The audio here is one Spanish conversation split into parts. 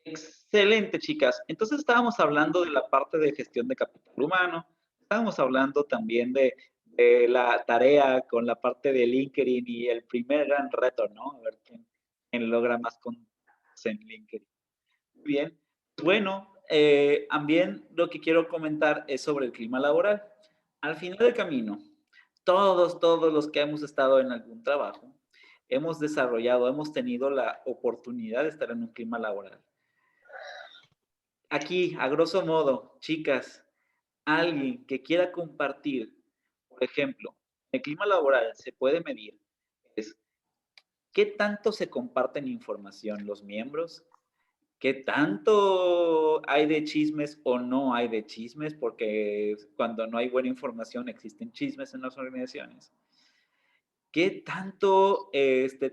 Excelente, chicas. Entonces estábamos hablando de la parte de gestión de capital humano, estábamos hablando también de la tarea con la parte de LinkedIn y el primer gran reto, ¿no? A ver quién logra más contactos en LinkedIn. Muy bien. Bueno, también lo que quiero comentar es sobre el clima laboral. Al final del camino, todos los que hemos estado en algún trabajo, hemos desarrollado, hemos tenido la oportunidad de estar en un clima laboral. Aquí, a grosso modo, chicas, alguien que quiera compartir, por ejemplo, el clima laboral se puede medir, es qué tanto se comparten información los miembros, qué tanto hay de chismes o no hay de chismes, porque cuando no hay buena información existen chismes en las organizaciones. ¿Qué tanto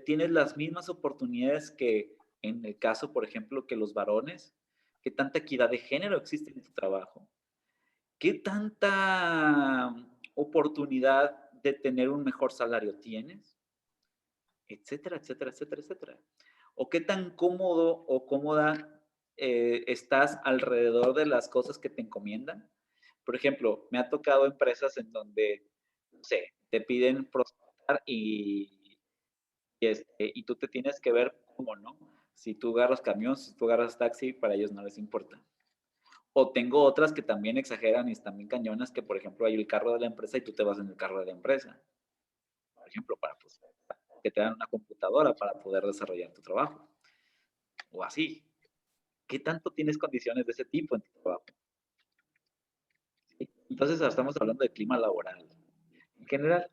tienes las mismas oportunidades que en el caso, por ejemplo, que los varones? ¿Qué tanta equidad de género existe en tu trabajo? ¿Qué tanta oportunidad de tener un mejor salario tienes? Etcétera, etcétera, etcétera, etcétera. ¿O qué tan cómodo o cómoda estás alrededor de las cosas que te encomiendan? Por ejemplo, me ha tocado empresas en donde, no sé, te piden prospectar y tú te tienes que ver cómo, ¿no? Si tú agarras camión, si tú agarras taxi, para ellos no les importa. O tengo otras que también exageran y están bien cañonas, que por ejemplo hay el carro de la empresa y tú te vas en el carro de la empresa. Por ejemplo, para pues, que te dan una computadora para poder desarrollar tu trabajo. O así. ¿Qué tanto tienes condiciones de ese tipo en tu trabajo? ¿Sí? Entonces estamos hablando de clima laboral. En general,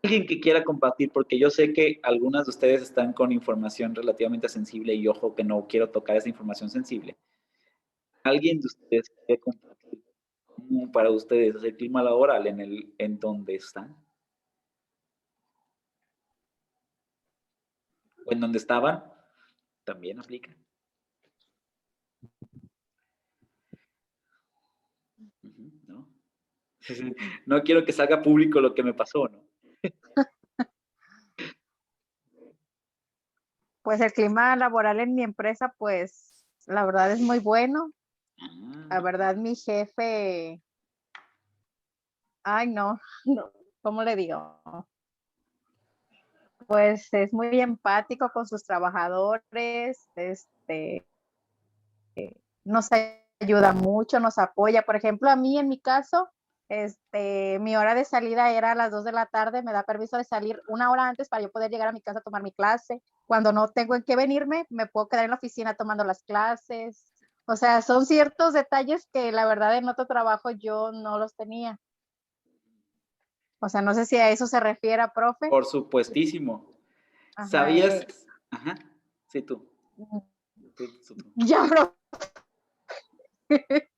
alguien que quiera compartir, porque yo sé que algunas de ustedes están con información relativamente sensible y ojo que no quiero tocar esa información sensible. ¿Alguien de ustedes quiere compartir cómo para ustedes es el clima laboral en donde están? ¿O en donde estaban? También aplica. ¿No? No quiero que salga público lo que me pasó, ¿no? Pues el clima laboral en mi empresa, pues la verdad es muy bueno. La verdad, mi jefe, ay no, no, ¿cómo le digo? Pues es muy empático con sus trabajadores, nos ayuda mucho, nos apoya. Por ejemplo, a mí en mi caso, mi hora de salida era a las 2 de la tarde, me da permiso de salir una hora antes para yo poder llegar a mi casa a tomar mi clase. Cuando no tengo en qué venirme, me puedo quedar en la oficina tomando las clases. O sea, son ciertos detalles que la verdad en otro trabajo yo no los tenía. O sea, no sé si a eso se refiere, profe. Por supuestísimo. Ajá, ¿Sabías? Ajá, sí, tú. Tú. ya, profe.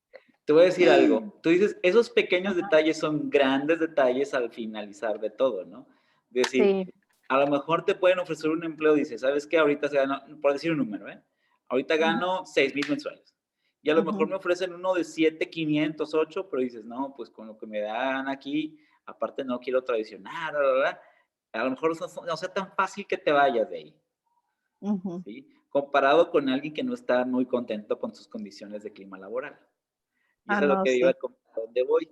Te voy a decir algo. Tú dices, esos pequeños detalles son grandes detalles al finalizar de todo, ¿no? Es decir, Sí. a lo mejor te pueden ofrecer un empleo, dices, ¿sabes qué? Ahorita se gana, por decir un número, ¿eh? Ahorita gano 6,000 mensuales. Y a lo mejor me ofrecen uno de 7,500, 8, pero dices, no, pues con lo que me dan aquí, aparte no quiero traicionar, bla, bla, bla. A lo mejor no sea tan fácil que te vayas de ahí, ¿sí? Comparado con alguien que no está muy contento con sus condiciones de clima laboral. Y Ah, eso es lo no, que iba sí. a donde voy.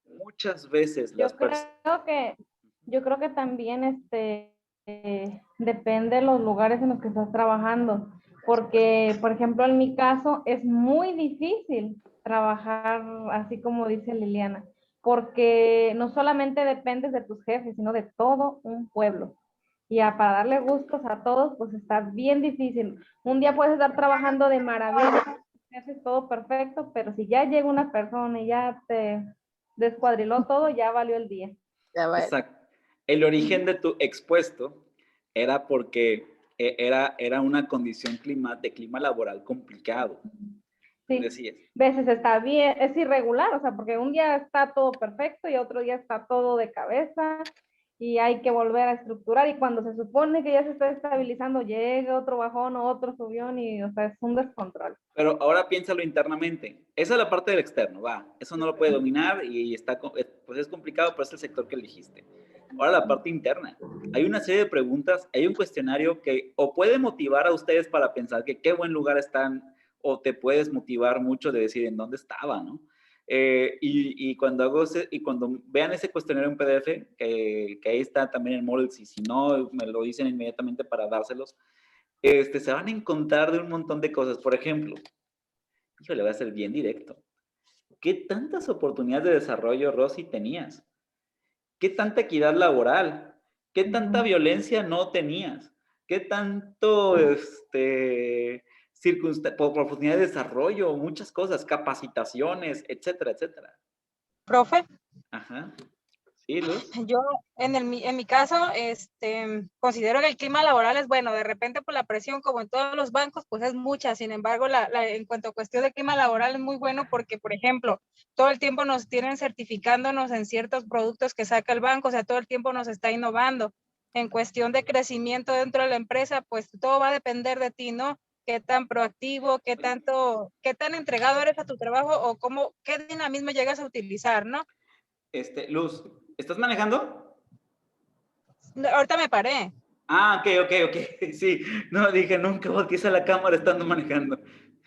Muchas veces las Yo personas... creo que, yo creo que también depende de los lugares en los que estás trabajando, porque, por ejemplo, en mi caso es muy difícil trabajar así como dice Liliana, porque no solamente dependes de tus jefes, sino de todo un pueblo. Y para darle gustos a todos, pues está bien difícil. Un día puedes estar trabajando de maravilla, haces todo perfecto, pero si ya llega una persona y ya te descuadriló todo, ya valió el día. Ya va. Exacto. El origen de tu expuesto era porque era una condición de clima laboral complicado. Tú Sí, decías. veces está bien, es irregular, o sea, porque un día está todo perfecto y otro día está todo de cabeza y hay que volver a estructurar y cuando se supone que ya se está estabilizando, llega otro bajón o otro subión y, o sea, es un descontrol. Pero ahora piénsalo internamente. Esa es la parte del externo, va. Eso no lo puede dominar y está, pues es complicado, pero es el sector que elegiste. Ahora la parte interna. Hay una serie de preguntas, hay un cuestionario que o puede motivar a ustedes para pensar que qué buen lugar están o te puedes motivar mucho de decir en dónde estaba, ¿no? Y cuando cuando vean ese cuestionario en PDF, que ahí está también en Moodle, y si no, me lo dicen inmediatamente para dárselos, se van a encontrar de un montón de cosas. Por ejemplo, híjole, voy a ser bien directo. ¿Qué tantas oportunidades de desarrollo, Rosy, tenías? ¿Qué tanta equidad laboral? ¿Qué tanta violencia no tenías? ¿Qué tanto, oportunidad de desarrollo? Muchas cosas, capacitaciones, etcétera, etcétera. Profe, Ajá. Sí, Luz. yo en mi caso, considero que el clima laboral es bueno. De repente, por la presión, como en todos los bancos, pues es mucha. Sin embargo, en cuanto a cuestión de clima laboral es muy bueno porque, por ejemplo, todo el tiempo nos tienen certificándonos en ciertos productos que saca el banco, o sea, todo el tiempo nos está innovando. En cuestión de crecimiento dentro de la empresa, pues todo va a depender de ti, ¿no? Qué tan proactivo, qué tan entregado eres a tu trabajo o qué dinamismo llegas a utilizar, ¿no? Luz, ¿estás manejando? Ahorita me paré. Ah, ok. Sí, no, dije, nunca voltees a la cámara estando manejando.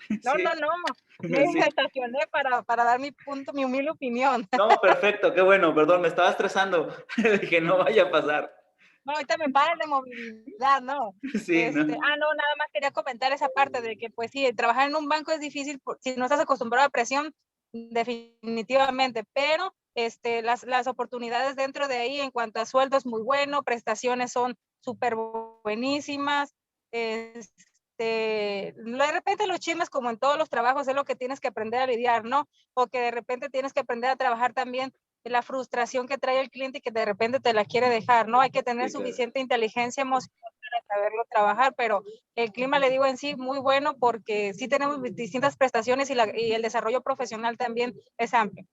No, Sí, no. Me sí. estacioné para dar mi punto, mi humilde opinión. No, perfecto, qué bueno, perdón, me estaba estresando. Dije, no vaya a pasar. No, ahorita me paran de movilidad, ¿no? Sí, ¿no? No, nada más quería comentar esa parte de que, pues sí, trabajar en un banco es difícil si no estás acostumbrado a presión, definitivamente, pero las oportunidades dentro de ahí en cuanto a sueldos muy bueno, prestaciones son súper buenísimas, de repente los chismes como en todos los trabajos es lo que tienes que aprender a lidiar, ¿no? O que de repente tienes que aprender a trabajar también la frustración que trae el cliente y que de repente te la quiere dejar, ¿no? Hay que tener suficiente inteligencia emocional para saberlo trabajar, pero el clima, le digo en sí, muy bueno porque sí tenemos distintas prestaciones y el desarrollo profesional también es amplio.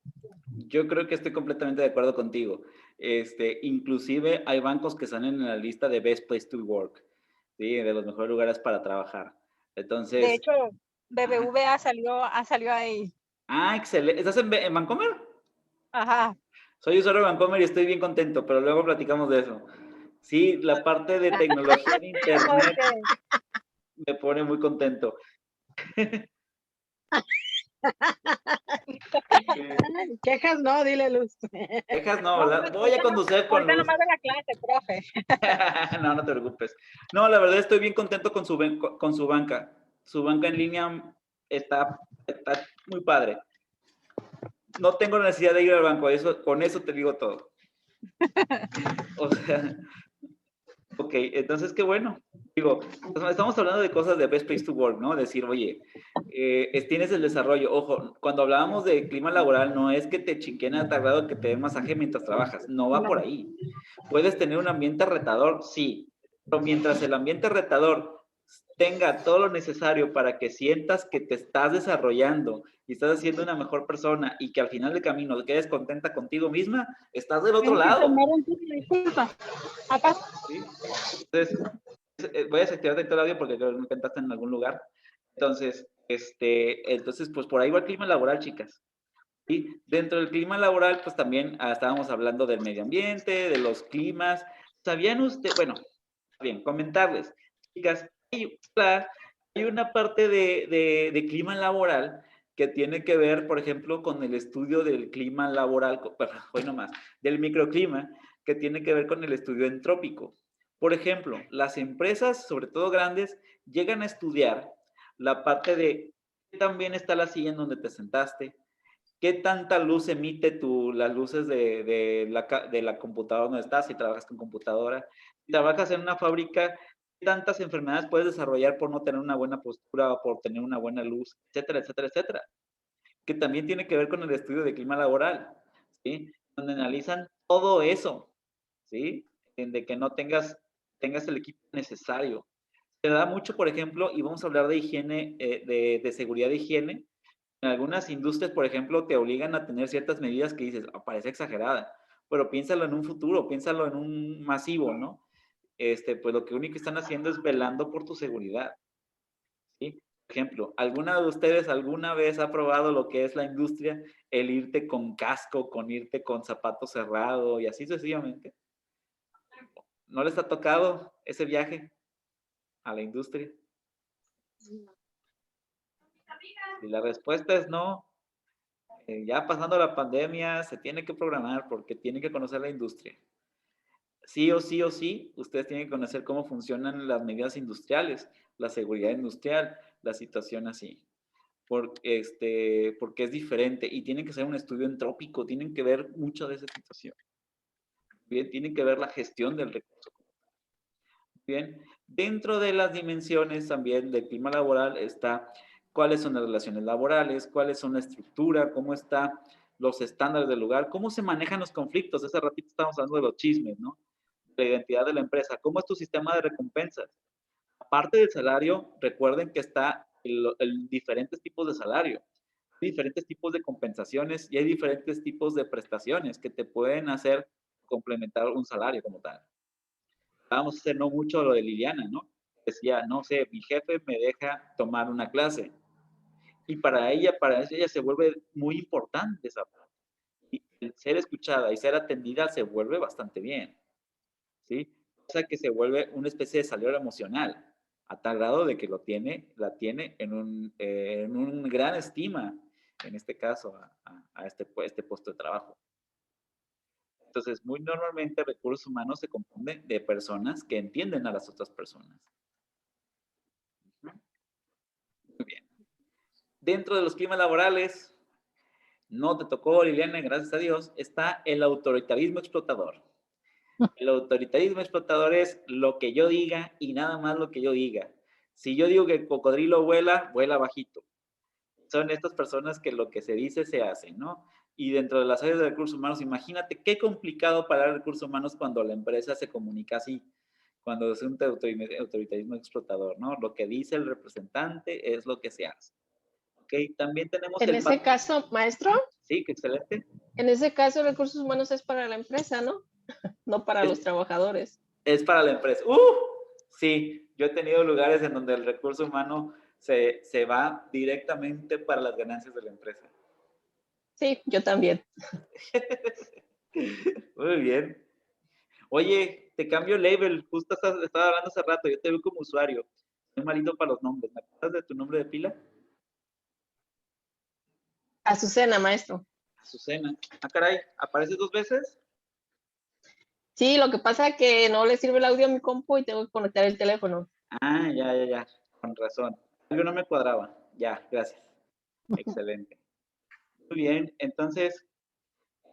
Yo creo que estoy completamente de acuerdo contigo. Inclusive hay bancos que salen en la lista de Best Place to Work, ¿sí? De los mejores lugares para trabajar. De Entonces, hecho, BBVA salió ahí. excelente. ¿Estás en Vancomer? Ajá. Soy usuario de Vancomer y estoy bien contento, pero luego platicamos de eso. Sí, la parte de tecnología de internet me pone muy contento. Quejas no, dile Luz. Quejas no, ¿verdad? Voy a conducir con Ahorita Luz. nomás de la clase, profe. No, no te preocupes. No, la verdad estoy bien contento con su banca. Su banca en línea está muy padre. No tengo necesidad de ir al banco, con eso te digo todo. O sea, ok, entonces qué bueno. Digo, estamos hablando de cosas de Best Place to Work, ¿no? Decir, oye, tienes el desarrollo. Ojo, cuando hablábamos de clima laboral, no es que te chiquen a tal grado que te den masaje mientras trabajas. No va por ahí. Puedes tener un ambiente retador, sí, pero mientras el ambiente retador tenga todo lo necesario para que sientas que te estás desarrollando y estás haciendo una mejor persona y que al final del camino quedes contenta contigo misma, estás del otro lado. Disculpa. Acá. ¿Sí? Entonces, voy a desactivarte todo el audio porque creo que me cantaste en algún lugar. Entonces, pues por ahí va el clima laboral, chicas. Y dentro del clima laboral, pues también estábamos hablando del medio ambiente, de los climas. ¿Sabían ustedes? Bueno, bien, comentarles, chicas, hay una parte de clima laboral que tiene que ver, por ejemplo, con el estudio del clima laboral, hoy nomás, del microclima, que tiene que ver con el estudio entrópico. Por ejemplo, las empresas, sobre todo grandes, llegan a estudiar la parte de qué tan bien está la silla en donde te sentaste, qué tanta luz emite las luces de la computadora donde estás, si trabajas con computadora, si trabajas en una fábrica, qué tantas enfermedades puedes desarrollar por no tener una buena postura o por tener una buena luz, etcétera, etcétera, etcétera. Que también tiene que ver con el estudio de clima laboral, ¿sí? Donde analizan todo eso, ¿sí? De que no tengas el equipo necesario. Se da mucho, por ejemplo, y vamos a hablar de higiene, de seguridad de higiene. En algunas industrias, por ejemplo, te obligan a tener ciertas medidas que dices, parece exagerada, pero piénsalo en un futuro, piénsalo en un masivo, ¿no? Pues lo que único que están haciendo es velando por tu seguridad, ¿sí? Por ejemplo, ¿alguna de ustedes alguna vez ha probado lo que es la industria, el irte con casco, con irte con zapato cerrado y así sucesivamente? ¿No les ha tocado ese viaje a la industria? Si la respuesta es no, ya pasando la pandemia, se tiene que programar porque tiene que conocer la industria. Sí o sí o sí, ustedes tienen que conocer cómo funcionan las medidas industriales, la seguridad industrial, la situación así. Porque es diferente y tienen que ser un estudio entrópico, tienen que ver mucho de esa situación. Bien, tienen que ver la gestión del recurso. Bien, dentro de las dimensiones también del clima laboral está cuáles son las relaciones laborales, cuáles son la estructura, cómo están los estándares del lugar, cómo se manejan los conflictos. Hace ratito estábamos hablando de los chismes, ¿no? La identidad de la empresa, cómo es tu sistema de recompensas. Aparte del salario, recuerden que está el diferentes tipos de salario, hay diferentes tipos de compensaciones y hay diferentes tipos de prestaciones que te pueden hacer complementar un salario como tal. Vamos a hacer no mucho lo de Liliana, ¿no? Decía, no sé, mi jefe me deja tomar una clase y para ella se vuelve muy importante esa parte. Y el ser escuchada y ser atendida se vuelve bastante bien, ¿sí? O sea que se vuelve una especie de salario emocional, a tal grado de que la tiene en un gran estima, en este caso, a este puesto de trabajo. Entonces, muy normalmente recursos humanos se componen de personas que entienden a las otras personas. Muy bien. Dentro de los climas laborales, no te tocó, Liliana, gracias a Dios, está el autoritarismo explotador. El autoritarismo explotador es lo que yo diga y nada más lo que yo diga. Si yo digo que el cocodrilo vuela, vuela bajito. Son estas personas que lo que se dice se hace, ¿no? Y dentro de las áreas de recursos humanos, imagínate qué complicado para recursos humanos cuando la empresa se comunica así, cuando es un autoritarismo explotador, ¿no? Lo que dice el representante es lo que se hace. ¿Ok? También tenemos En ese caso, maestro, Sí, qué excelente. en ese caso recursos humanos es para la empresa, ¿no? No para los trabajadores. Es para la empresa. Sí, yo he tenido lugares en donde el recurso humano se va directamente para las ganancias de la empresa. Sí, yo también. Muy bien. Oye, te cambio el label. Justo estaba hablando hace rato. Yo te veo como usuario. Soy malito para los nombres. ¿Me acuerdas de tu nombre de pila? Azucena, maestro. Azucena. Ah, caray. ¿Aparece 2 veces? Sí, lo que pasa es que no le sirve el audio a mi compu y tengo que conectar el teléfono. Ah, ya. Con razón. Algo no me cuadraba. Ya, gracias. Excelente. Muy bien. Entonces,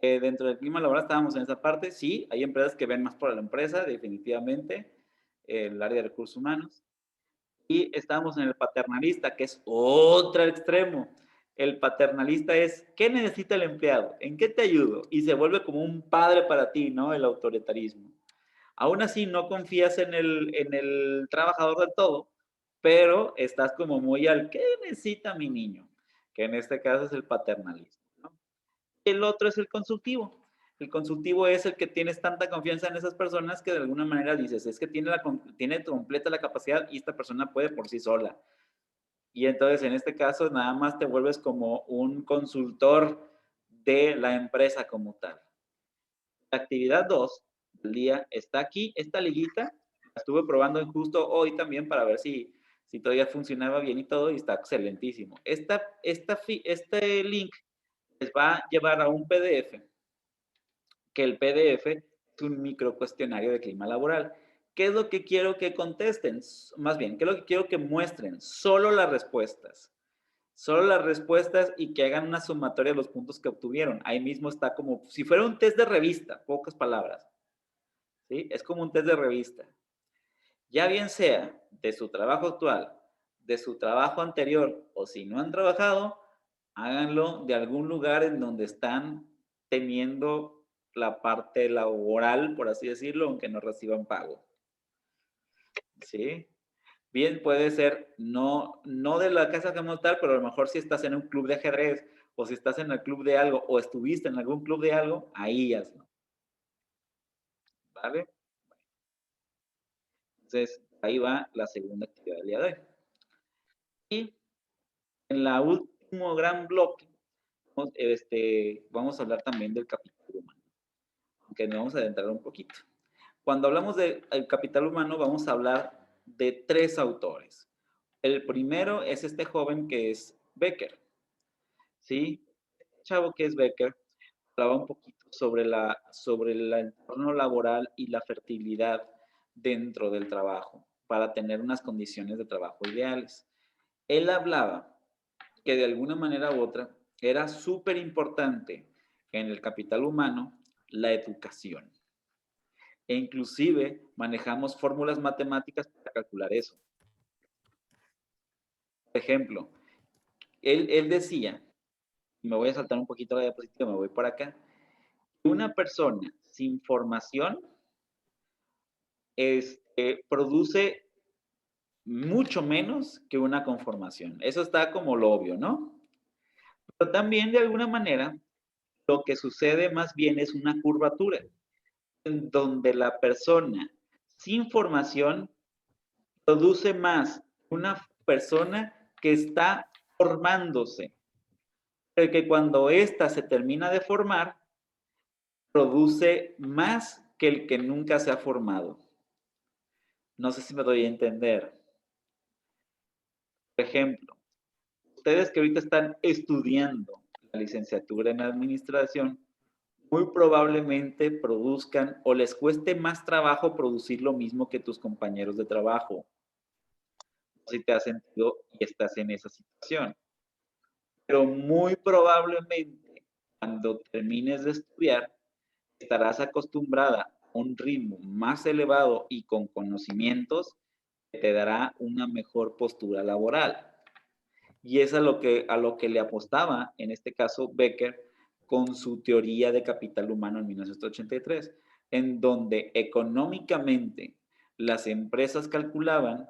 dentro del clima laboral estábamos en esa parte. Sí, hay empresas que ven más por la empresa, definitivamente. El área de recursos humanos. Y estábamos en el paternalista, que es otro extremo. El paternalista es, ¿qué necesita el empleado? ¿En qué te ayudo? Y se vuelve como un padre para ti, ¿no? El autoritarismo. Aún así, no confías en el trabajador del todo, pero estás como muy al, ¿qué necesita mi niño? Que en este caso es el paternalismo, ¿no? El otro es el consultivo. El consultivo es el que tienes tanta confianza en esas personas que de alguna manera dices, es que tiene completa la capacidad y esta persona puede por sí sola. Y entonces en este caso nada más te vuelves como un consultor de la empresa como tal. La actividad 2 del día está aquí, esta liguita, la estuve probando justo hoy también para ver si todavía funcionaba bien y todo, y está excelentísimo. Este link les va a llevar a un PDF, que el PDF es un micro cuestionario de clima laboral. ¿Qué es lo que quiero que contesten? Más bien, ¿qué es lo que quiero que muestren? Solo las respuestas. Solo las respuestas y que hagan una sumatoria de los puntos que obtuvieron. Ahí mismo está como si fuera un test de revista, pocas palabras. ¿Sí? Es como un test de revista. Ya bien sea de su trabajo actual, de su trabajo anterior, o si no han trabajado, háganlo de algún lugar en donde están teniendo la parte laboral, por así decirlo, aunque no reciban pago. ¿Sí? Bien puede ser no de la casa como tal, pero a lo mejor si estás en un club de ajedrez, o si estás en el club de algo, o estuviste en algún club de algo, ahí hazlo. ¿Vale? Entonces, ahí va la segunda actividad del día de hoy. Y en la último gran bloque, vamos a hablar también del capital humano, aunque nos vamos a adentrar un poquito. Cuando hablamos del capital humano, vamos a hablar de 3 autores. El primero es este joven que es Becker. ¿Sí? El chavo que es Becker hablaba un poquito sobre el entorno laboral y la fertilidad dentro del trabajo para tener unas condiciones de trabajo ideales. Él hablaba que de alguna manera u otra era súper importante en el capital humano la educación. E inclusive manejamos fórmulas matemáticas para calcular eso. Por ejemplo, él decía, me voy a saltar un poquito la diapositiva, me voy por acá, que una persona sin formación produce mucho menos que una con formación. Eso está como lo obvio, ¿no? Pero también de alguna manera lo que sucede más bien es una curvatura, en donde la persona sin formación produce más una persona que está formándose, pero que cuando ésta se termina de formar, produce más que el que nunca se ha formado. No sé si me doy a entender. Por ejemplo, ustedes que ahorita están estudiando la licenciatura en administración, muy probablemente produzcan o les cueste más trabajo producir lo mismo que tus compañeros de trabajo. Si te has sentido y estás en esa situación. Pero muy probablemente cuando termines de estudiar estarás acostumbrada a un ritmo más elevado y con conocimientos que te dará una mejor postura laboral. Y es a lo que le apostaba, en este caso, Becker, con su teoría de capital humano en 1983, en donde económicamente las empresas calculaban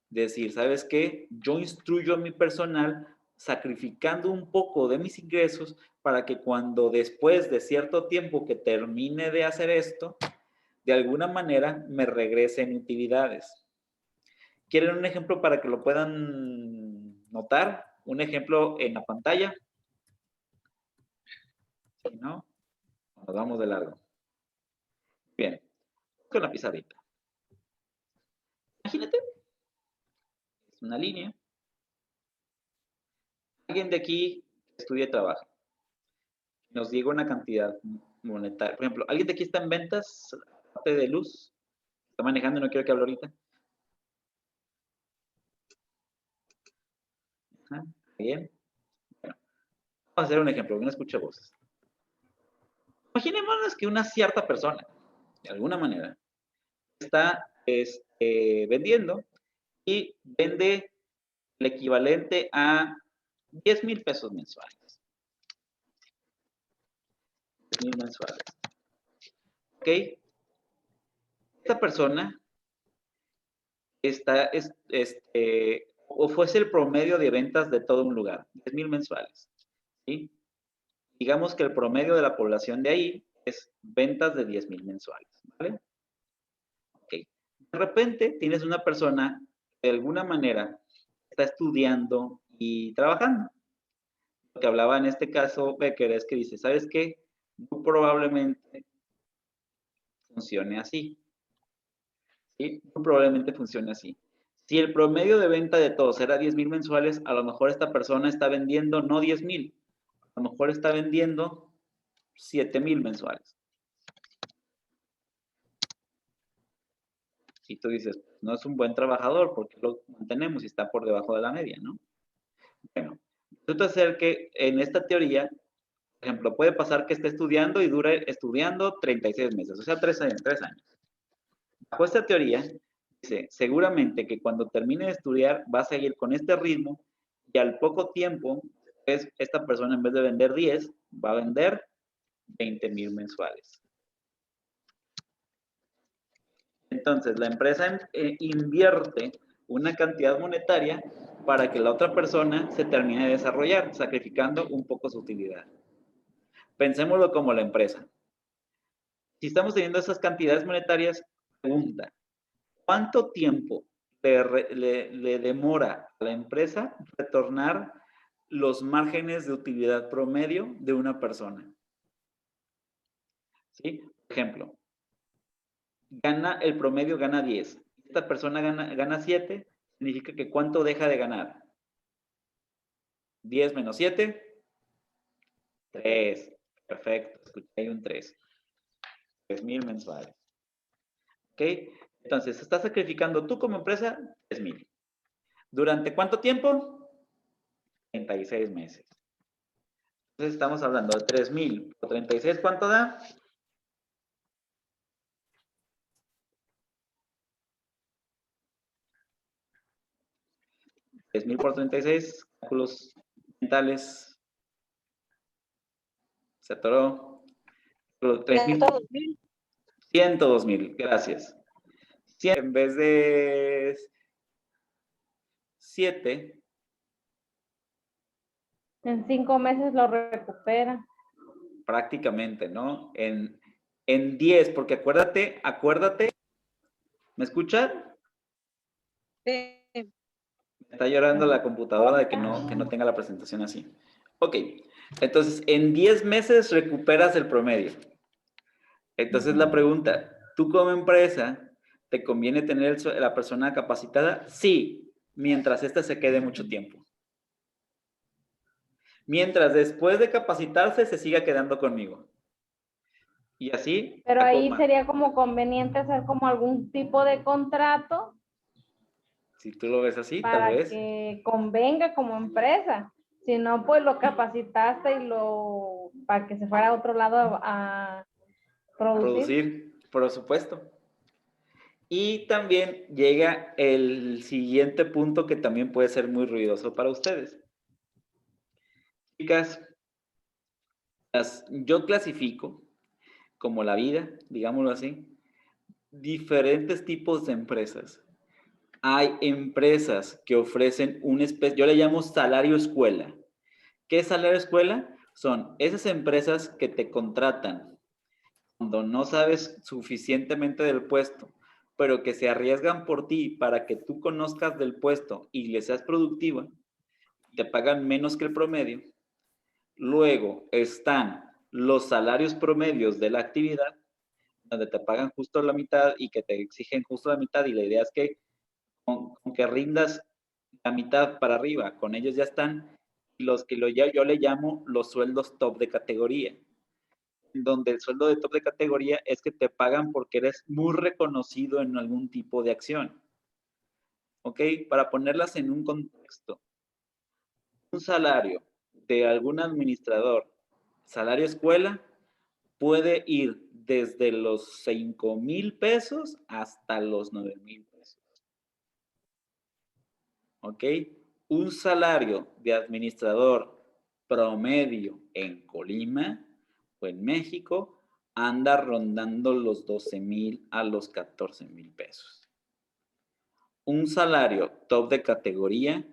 decir, ¿sabes qué? Yo instruyo a mi personal sacrificando un poco de mis ingresos para que cuando después de cierto tiempo que termine de hacer esto, de alguna manera me regresen utilidades. ¿Quieren un ejemplo para que lo puedan notar? Un ejemplo en la pantalla. Si no, nos vamos de largo. Bien, con la pizarrita. Imagínate, es una línea. Alguien de aquí estudia y trabaja. Nos llega una cantidad monetaria. Por ejemplo, ¿alguien de aquí está en ventas, parte de luz? ¿Está manejando y no quiero que hable ahorita? Ajá, bien. Bueno, vamos a hacer un ejemplo, que no escucha voces. Imaginémonos que una cierta persona, de alguna manera, está vendiendo y vende el equivalente a 10,000 pesos mensuales. 10,000 mensuales. ¿Ok? Esta persona está, o fuese el promedio de ventas de todo un lugar, 10,000 mensuales. ¿Sí? Digamos que el promedio de la población de ahí es ventas de 10,000 mensuales. ¿Vale? Ok. De repente tienes una persona que de alguna manera está estudiando y trabajando. Lo que hablaba en este caso Becker es que dice, ¿sabes qué? Muy probablemente funcione así. ¿Sí? Muy probablemente funcione así. Si el promedio de venta de todos era 10,000 mensuales, a lo mejor esta persona está vendiendo no 10,000, a lo mejor está vendiendo 7,000 mensuales. Y tú dices, no es un buen trabajador porque lo mantenemos y está por debajo de la media, ¿no? Bueno, resulta ser que en esta teoría, por ejemplo, puede pasar que esté estudiando y dure estudiando 36 meses, o sea, 3 años. Bajo esta teoría, dice, seguramente que cuando termine de estudiar va a seguir con este ritmo y al poco tiempo, esta persona en vez de vender 10, va a vender 20,000 mensuales. Entonces, la empresa invierte una cantidad monetaria para que la otra persona se termine de desarrollar, sacrificando un poco su utilidad. Pensémoslo como la empresa. Si estamos teniendo esas cantidades monetarias, pregunta, ¿cuánto tiempo le demora a la empresa retornar los márgenes de utilidad promedio de una persona? ¿Sí? Por ejemplo, el promedio gana 10. Esta persona gana 7, significa que ¿cuánto deja de ganar? 10 menos 7, 3. Perfecto, escuché ahí un 3. 3,000 mensuales. ¿Ok? Entonces, estás sacrificando tú como empresa 3,000. ¿Durante cuánto tiempo? 36 meses. Entonces, estamos hablando de 3,000 por 36, ¿cuánto da? $3,000 por 36, cálculos mentales. Se atoró. 3,000. 102,000. 102,000, gracias. 100 en vez de 7. En 5 meses lo recupera. Prácticamente, ¿no? En 10, porque acuérdate, ¿me escuchan? Sí. Me está llorando la computadora de que no tenga la presentación así. Ok, entonces en 10 meses recuperas el promedio. Entonces la pregunta, ¿tú como empresa te conviene tener la persona capacitada? Sí, mientras ésta se quede mucho tiempo. Mientras después de capacitarse se siga quedando conmigo. Y así. Pero ahí sería como conveniente hacer como algún tipo de contrato Si tú lo ves así, tal para vez. que convenga como empresa. Si no, pues lo capacitaste y para que se fuera a otro lado a producir. Por supuesto. Y también llega el siguiente punto que también puede ser muy ruidoso para ustedes. Chicas, yo clasifico como la vida, digámoslo así, diferentes tipos de empresas. Hay empresas que ofrecen yo le llamo salario escuela. ¿Qué es salario escuela? Son esas empresas que te contratan cuando no sabes suficientemente del puesto, pero que se arriesgan por ti para que tú conozcas del puesto y le seas productiva, te pagan menos que el promedio. Luego están los salarios promedios de la actividad, donde te pagan justo la mitad y que te exigen justo la mitad, y la idea es que con que rindas la mitad para arriba, con ellos ya están los que yo le llamo los sueldos top de categoría, donde el sueldo de top de categoría es que te pagan porque eres muy reconocido en algún tipo de acción. ¿Ok? Para ponerlas en un contexto, un salario de algún administrador, salario escuela, puede ir desde los 5,000 pesos hasta los 9,000 pesos. ¿Ok? Un salario de administrador promedio en Colima o en México anda rondando los 12,000 a los 14,000 pesos. Un salario top de categoría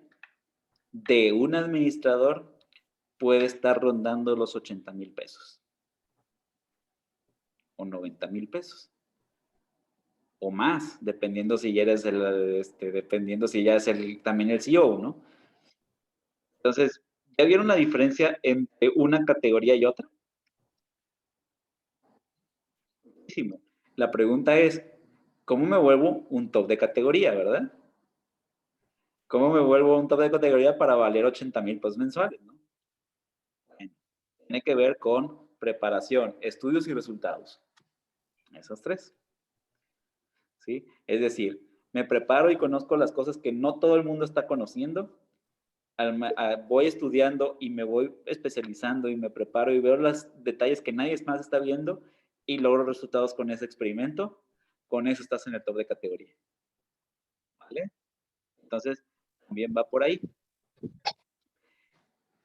de un administrador puede estar rondando los 80,000 pesos o 90,000 pesos o más, dependiendo si ya eres también el CEO, ¿no? Entonces, ¿ya vieron la diferencia entre una categoría y otra? La pregunta es, ¿cómo me vuelvo un top de categoría, verdad? ¿Cómo me vuelvo un top de categoría para valer 80,000 pesos mensuales, ¿no? Bueno, tiene que ver con preparación, estudios y resultados. Esos tres. ¿Sí? Es decir, me preparo y conozco las cosas que no todo el mundo está conociendo. Voy estudiando y me voy especializando y me preparo y veo los detalles que nadie más está viendo y logro resultados con ese experimento. Con eso estás en el top de categoría. ¿Vale? Entonces, también va por ahí.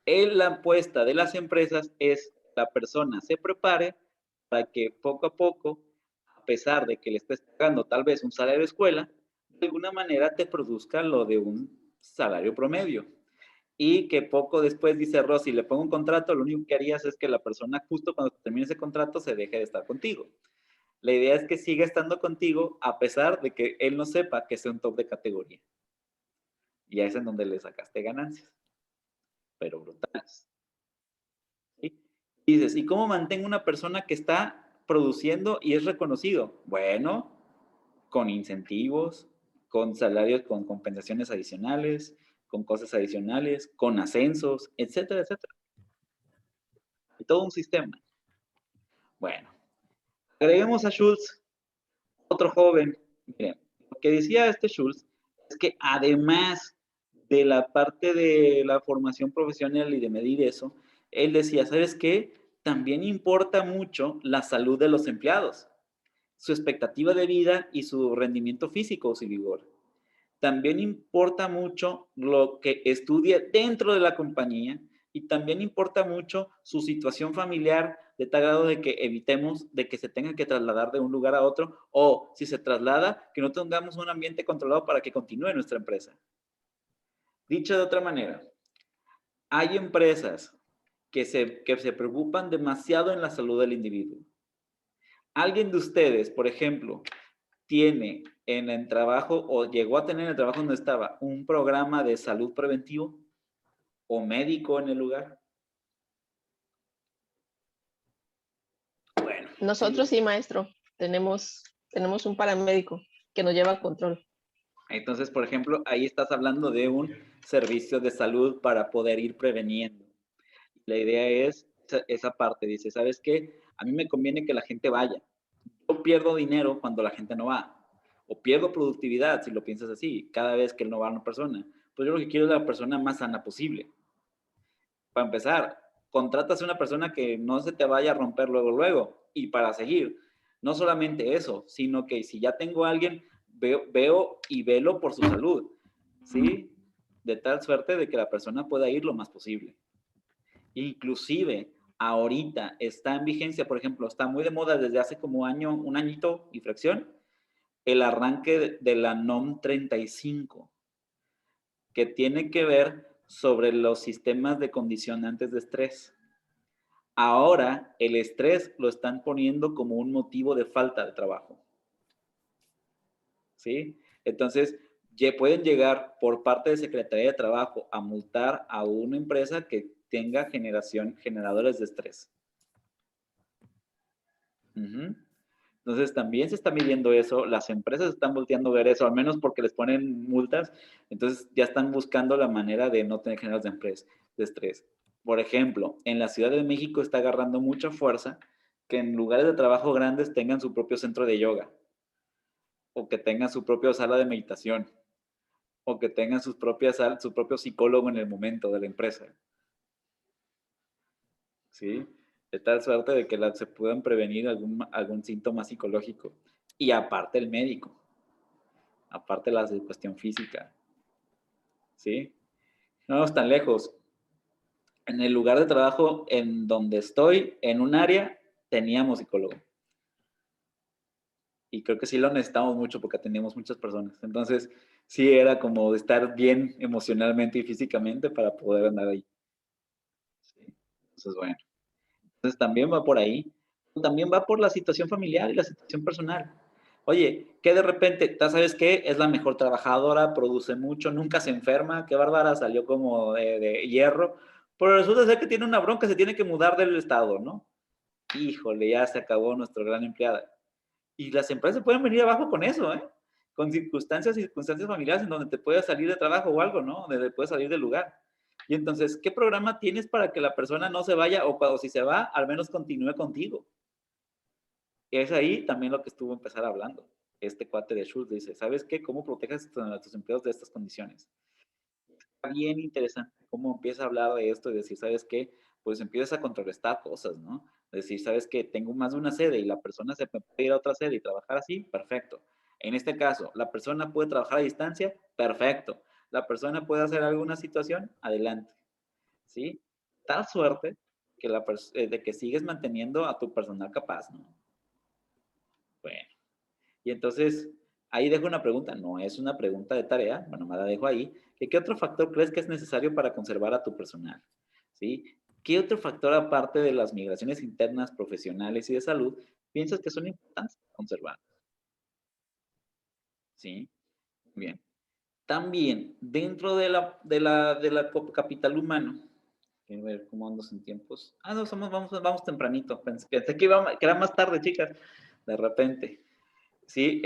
La apuesta de las empresas es que la persona se prepare para que poco a poco, a pesar de que le estés pagando tal vez un salario de escuela, de alguna manera te produzca lo de un salario promedio. Y que poco después dice Rosy, le pongo un contrato, lo único que harías es que la persona justo cuando termine ese contrato se deje de estar contigo. La idea es que siga estando contigo a pesar de que él no sepa que sea un top de categoría. Y es en donde le sacaste ganancias, pero brutales. ¿Sí? Y dices, ¿y cómo mantengo una persona que está produciendo y es reconocido? Bueno, con incentivos, con salarios, con compensaciones adicionales, con cosas adicionales, con ascensos, etcétera, etcétera. Y todo un sistema. Bueno, agreguemos a Schultz otro joven. Miren, lo que decía este Schultz es que además de la parte de la formación profesional y de medir eso, él decía, ¿sabes qué? También importa mucho la salud de los empleados, su expectativa de vida y su rendimiento físico o su vigor. También importa mucho lo que estudie dentro de la compañía y también importa mucho su situación familiar de tal grado de que evitemos de que se tenga que trasladar de un lugar a otro o si se traslada, que no tengamos un ambiente controlado para que continúe nuestra empresa. Dicho de otra manera, hay empresas que se preocupan demasiado en la salud del individuo. Alguien de ustedes, por ejemplo, tiene en el trabajo o llegó a tener en el trabajo donde estaba un programa de salud preventivo o médico en el lugar. Bueno. Nosotros sí, maestro. Tenemos un paramédico que nos lleva a control. Entonces, por ejemplo, ahí estás hablando de un servicio de salud para poder ir preveniendo. La idea es esa parte. Dice, ¿sabes qué? A mí me conviene que la gente vaya. Yo pierdo dinero cuando la gente no va. O pierdo productividad, si lo piensas así, cada vez que no va una persona. Pues yo lo que quiero es la persona más sana posible. Para empezar, contratas a una persona que no se te vaya a romper luego. Y para seguir, no solamente eso, sino que si ya tengo a alguien, veo y velo por su salud, ¿sí? De tal suerte de que la persona pueda ir lo más posible. Inclusive, ahorita está en vigencia, por ejemplo, está muy de moda desde hace como un añito y fracción, el arranque de la NOM 35, que tiene que ver sobre los sistemas de condicionantes de estrés. Ahora, el estrés lo están poniendo como un motivo de falta de trabajo. ¿Sí? Entonces, ya pueden llegar por parte de Secretaría de Trabajo a multar a una empresa que tenga generadores de estrés. Entonces, también se está midiendo eso, las empresas están volteando a ver eso, al menos porque les ponen multas, entonces ya están buscando la manera de no tener generadores de estrés. Por ejemplo, en la Ciudad de México está agarrando mucha fuerza que en lugares de trabajo grandes tengan su propio centro de yoga, o que tengan su propia sala de meditación, o que tengan su propio psicólogo en el momento de la empresa. ¿Sí? De tal suerte de que se puedan prevenir algún síntoma psicológico. Y aparte el médico. Aparte la cuestión física. ¿Sí? No vamos tan lejos. En el lugar de trabajo en donde estoy, en un área, teníamos psicólogo. Y creo que sí lo necesitamos mucho porque atendíamos muchas personas. Entonces, sí era como de estar bien emocionalmente y físicamente para poder andar ahí. ¿Sí? Entonces, bueno. Entonces también va por ahí, también va por la situación familiar y la situación personal. Oye, que de repente, ¿sabes qué? Es la mejor trabajadora, produce mucho, nunca se enferma, qué bárbara, salió como de hierro, pero resulta ser que tiene una bronca, se tiene que mudar del estado, ¿no? Híjole, ya se acabó nuestra gran empleada. Y las empresas pueden venir abajo con eso, ¿eh? Con circunstancias familiares en donde te puedas salir de trabajo o algo, ¿no? Donde te puedes salir del lugar. Y entonces, ¿qué programa tienes para que la persona no se vaya o si se va, al menos continúe contigo? Y es ahí también lo que estuvo empezar hablando. Este cuate de Schultz dice, ¿sabes qué? ¿Cómo proteges a tus empleados de estas condiciones? Está bien interesante cómo empieza a hablar de esto y decir, ¿sabes qué? Pues empiezas a contrarrestar cosas, ¿no? Decir, ¿sabes qué? Tengo más de una sede y la persona se puede ir a otra sede y trabajar así, perfecto. En este caso, ¿la persona puede trabajar a distancia? Perfecto. ¿La persona puede hacer alguna situación? Adelante. ¿Sí? Tal suerte que de que sigues manteniendo a tu personal capaz, ¿no? Bueno, y entonces ahí dejo una pregunta, no es una pregunta de tarea, bueno, me la dejo ahí. ¿Qué otro factor crees que es necesario para conservar a tu personal? ¿Sí? ¿Qué otro factor aparte de las migraciones internas, profesionales y de salud piensas que son importantes para conservar? ¿Sí? Bien. También, dentro de la capital humano, quiero ver cómo ando en tiempos. Ah, no, vamos tempranito. Pensé que era más tarde, chicas, de repente. Sí,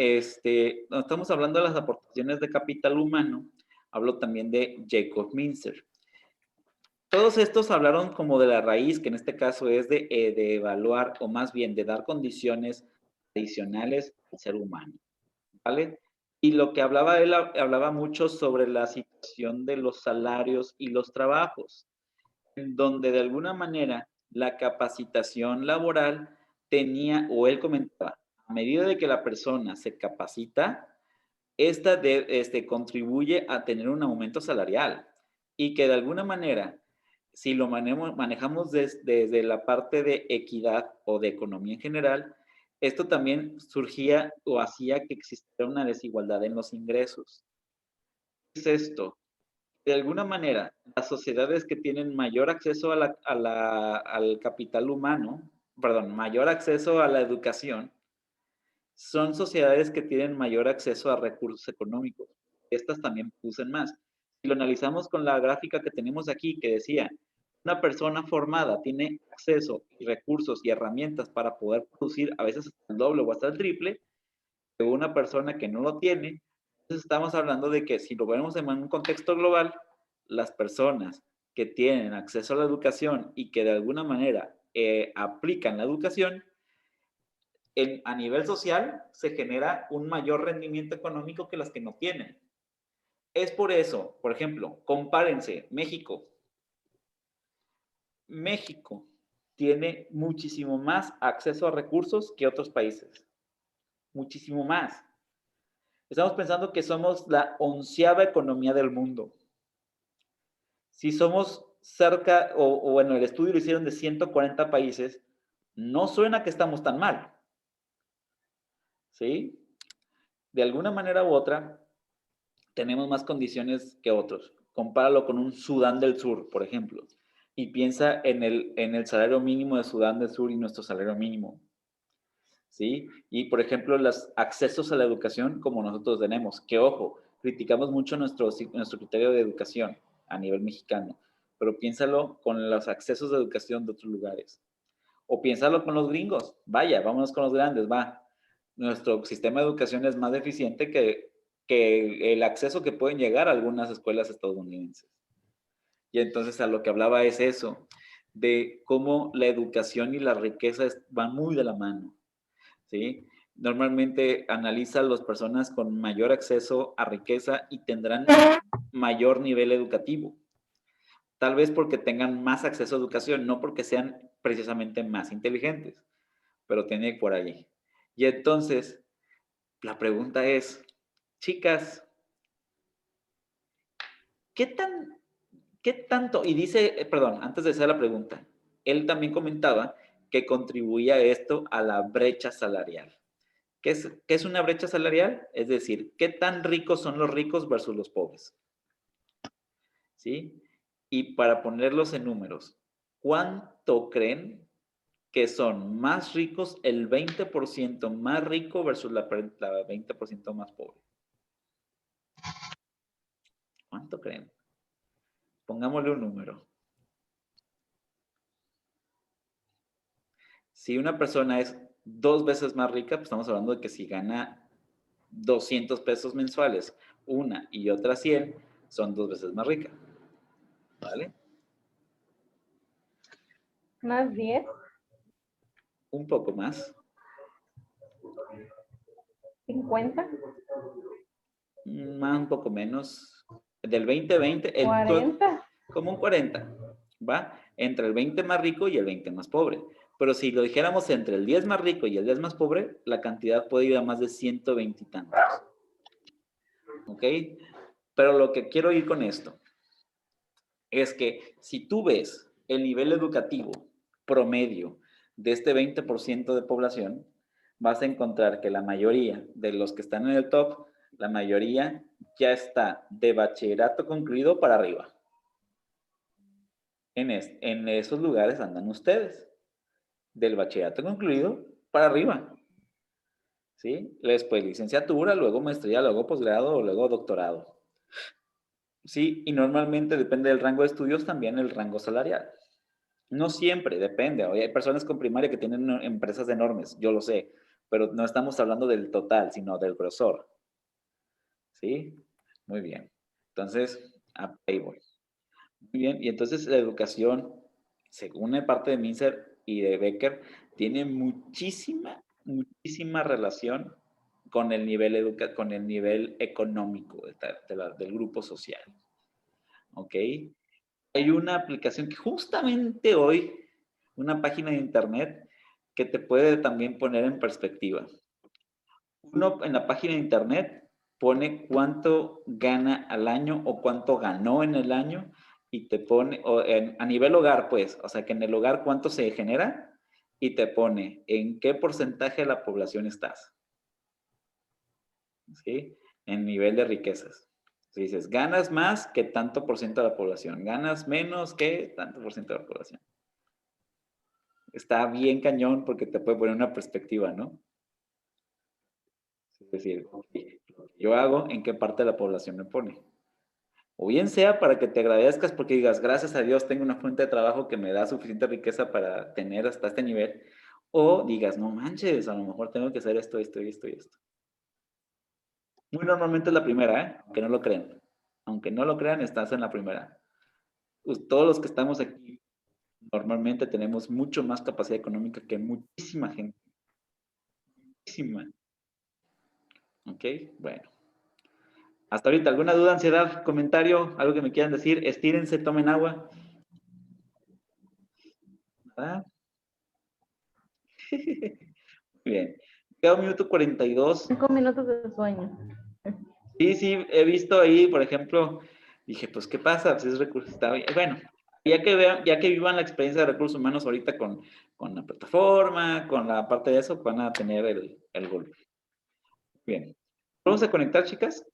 no estamos hablando de las aportaciones de capital humano. Hablo también de Jacob Mincer. Todos estos hablaron como de la raíz, que en este caso es de evaluar, o más bien de dar condiciones adicionales al ser humano, ¿vale? Y lo que hablaba él, hablaba mucho sobre la situación de los salarios y los trabajos, en donde de alguna manera la capacitación laboral tenía, o él comentaba, a medida de que la persona se capacita, esta contribuye a tener un aumento salarial y que de alguna manera, si lo manejamos desde la parte de equidad o de economía en general, esto también surgía o hacía que existiera una desigualdad en los ingresos. ¿Qué es esto? De alguna manera, las sociedades que tienen mayor acceso al capital humano, perdón, mayor acceso a la educación, son sociedades que tienen mayor acceso a recursos económicos. Estas también producen más. Si lo analizamos con la gráfica que tenemos aquí, que decía, una persona formada tiene acceso y recursos y herramientas para poder producir a veces hasta el doble o hasta el triple de una persona que no lo tiene. Entonces estamos hablando de que si lo vemos en un contexto global, las personas que tienen acceso a la educación y que de alguna manera aplican la educación, a nivel social se genera un mayor rendimiento económico que las que no tienen. Es por eso, por ejemplo, compárense, México. México tiene muchísimo más acceso a recursos que otros países. Muchísimo más. Estamos pensando que somos la 11ª economía del mundo. Si somos cerca, o bueno, el estudio lo hicieron de 140 países, no suena que estamos tan mal. ¿Sí? De alguna manera u otra, tenemos más condiciones que otros. Compáralo con un Sudán del Sur, por ejemplo, y piensa en el salario mínimo de Sudán del Sur y nuestro salario mínimo. ¿Sí? Y, por ejemplo, los accesos a la educación como nosotros tenemos, que ojo, criticamos mucho nuestro criterio de educación a nivel mexicano, pero piénsalo con los accesos de educación de otros lugares. O piénsalo con los gringos. Vaya, vámonos con los grandes, va. Nuestro sistema de educación es más deficiente que el acceso que pueden llegar a algunas escuelas estadounidenses. Y entonces a lo que hablaba es eso, de cómo la educación y la riqueza van muy de la mano, ¿sí? Normalmente analiza a las personas con mayor acceso a riqueza y tendrán mayor nivel educativo. Tal vez porque tengan más acceso a educación, no porque sean precisamente más inteligentes, pero tiene por ahí. Y entonces, la pregunta es, chicas, ¿qué tanto? Y dice, perdón, antes de hacer la pregunta, él también comentaba que contribuía esto a la brecha salarial. ¿Qué es una brecha salarial? Es decir, ¿qué tan ricos son los ricos versus los pobres? ¿Sí? Y para ponerlos en números, ¿cuánto creen que son más ricos el 20% más rico versus la 20% más pobre? ¿Cuánto creen? Pongámosle un número. Si una persona es 2 veces más rica, pues estamos hablando de que si gana 200 pesos mensuales, una y otra 100, son 2 veces más rica. ¿Vale? ¿Más 10? Un poco más. ¿50? Más, un poco menos. Del 20-20, ¿40? como un 40, ¿va? Entre el 20 más rico y el 20 más pobre. Pero si lo dijéramos entre el 10 más rico y el 10 más pobre, la cantidad puede ir a más de 120 y tantos. ¿Ok? Pero lo que quiero ir con esto es que si tú ves el nivel educativo promedio de este 20% de población, vas a encontrar que la mayoría de los que están en el top, la mayoría ya está de bachillerato concluido para arriba. En esos lugares andan ustedes, del bachillerato concluido para arriba. ¿Sí? Después licenciatura, luego maestría, luego posgrado, luego doctorado. Sí, y normalmente depende del rango de estudios también el rango salarial. No siempre, depende. Hoy hay personas con primaria que tienen empresas enormes, yo lo sé, pero no estamos hablando del total, sino del grosor. ¿Sí? Muy bien. Entonces, ahí voy. Muy bien, y entonces la educación, según la parte de Minzer y de Becker, tiene muchísima relación con el nivel, con el nivel económico del grupo social. ¿Ok? Hay una aplicación que justamente hoy, una página de internet que te puede también poner en perspectiva. Uno en la página de internet pone cuánto gana al año o cuánto ganó en el año y te pone, a nivel hogar, pues, o sea, que en el hogar cuánto se genera y te pone en qué porcentaje de la población estás. ¿Sí? En nivel de riquezas. Si dices, ganas más que tanto por ciento de la población, ganas menos que tanto por ciento de la población. Está bien cañón porque te puede poner una perspectiva, ¿no? Es decir, okay, lo que yo hago, ¿en qué parte de la población me pone? O bien sea para que te agradezcas porque digas, gracias a Dios tengo una fuente de trabajo que me da suficiente riqueza para tener hasta este nivel. O digas, no manches, a lo mejor tengo que hacer esto, esto y esto y esto. Muy normalmente es la primera, ¿eh? Aunque no lo crean. Aunque no lo crean, estás en la primera. Pues todos los que estamos aquí normalmente tenemos mucho más capacidad económica que muchísima gente. Muchísima. ¿Ok? Bueno. Hasta ahorita, ¿alguna duda, ansiedad, comentario, algo que me quieran decir? Estírense, tomen agua. ¿Nada? Muy bien. Queda 1:42. 5 minutos de sueño. Sí, he visto ahí, por ejemplo, dije, pues, ¿qué pasa? Pues es recursos, está bien. Bueno, ya que vivan la experiencia de recursos humanos ahorita con la plataforma, con la parte de eso, van a tener el golpe. Bien. ¿Vamos a conectar, chicas?